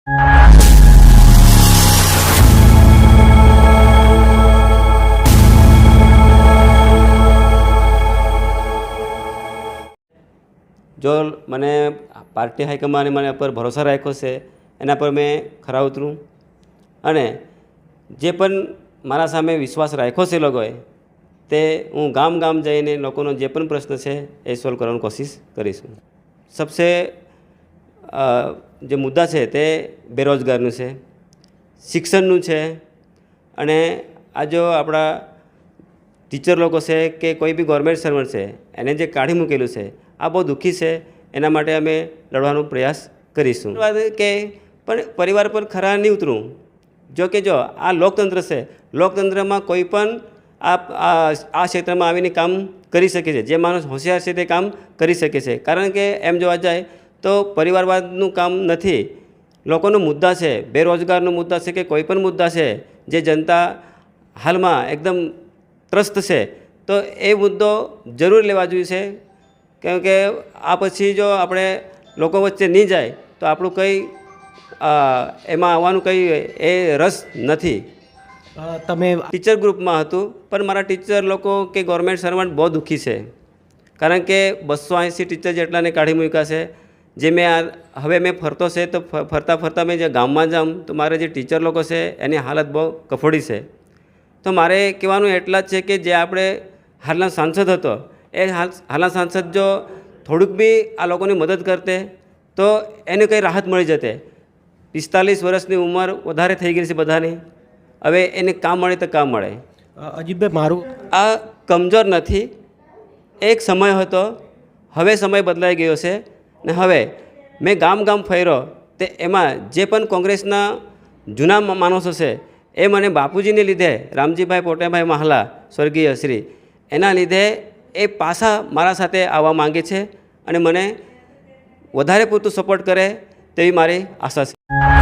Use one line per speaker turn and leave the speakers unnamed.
જો મને પાર્ટી હાઈકમાન્ડે મને પર ભરોસો રાખ્યો છે એના પર મેં ખરા ઉતરું અને જે પણ મારા સામે વિશ્વાસ રાખ્યો છે લોકોએ તે હું ગામ ગામ જઈને લોકોનો જે પણ પ્રશ્ન છે એ સોલ્વ કરવાની કોશિશ કરીશું. સબસે જે મુદ્દા છે તે બેરોજગારનું છે, શિક્ષણનું છે અને આ જો આપણા ટીચર લોકો છે કે કોઈ બી ગવર્મેન્ટ સર્વન્ટ છે એને જે કાઢી મૂકેલું છે આ બહુ દુઃખી છે. એના માટે અમે લડવાનો પ્રયાસ કરીશું. કે પણ પરિવાર પર ખરા નહીં ઉતરું. જો કે જો આ લોકતંત્ર છે, લોકતંત્રમાં કોઈ પણ આ ક્ષેત્રમાં આવીને કામ કરી શકે છે. જે માણસ હોશિયાર છે તે કામ કરી શકે છે. કારણ કે એમ જોવા જાય તો પરિવારવાદનું કામ નથી. લોકોનો મુદ્દા છે, બેરોજગારનો મુદ્દા છે કે કોઈ પણ મુદ્દા છે જે જનતા હાલમાં એકદમ ત્રસ્ત છે તો એ મુદ્દો જરૂર લેવા જોઈએ છે. કેમ કે આ પછી જો આપણે લોકો વચ્ચે નહીં જાય તો આપણું કંઈ એમાં આવવાનું કંઈ એ રસ નથી.
તમે
ટીચર ગ્રુપમાં હતું પણ મારા ટીચર લોકો કે ગવર્મેન્ટ સર્વન્ટ બહુ દુઃખી છે. કારણ કે 280 ટીચર જેટલાને કાઢી મૂક્યા છે. જે મેં હવે મેં ફરતો છે તો ફરતા મેં જે ગામમાં જાઉં તો મારે જે ટીચર લોકો છે એની હાલત બહુ કફોડી છે. તો મારે કહેવાનું એટલા જ છે કે જે આપણે હાલના સાંસદ હતો એ હાલના સાંસદ જો થોડુંક બી આ લોકોની મદદ કરતે તો એને કંઈ રાહત મળી જતે. 45 વર્ષની ઉંમર વધારે થઈ ગઈ છે બધાની. હવે એને કામ મળે તો કામ મળે.
અજીતભાઈ, મારું
આ કમજોર નથી. એક સમય હતો, હવે સમય બદલાઈ ગયો છે ને હવે મેં ગામ ગામ ફર્યો તે એમાં જે પણ કોંગ્રેસના જૂના માણસો છે એ મને બાપુજીને લીધે, રામજીભાઈ પોટેભાઈ મહાલા સ્વર્ગીય શ્રી, એના લીધે એ પાછા મારા સાથે આવવા માંગે છે અને મને વધારે પૂરતું સપોર્ટ કરે તેવી મારી આશા છે.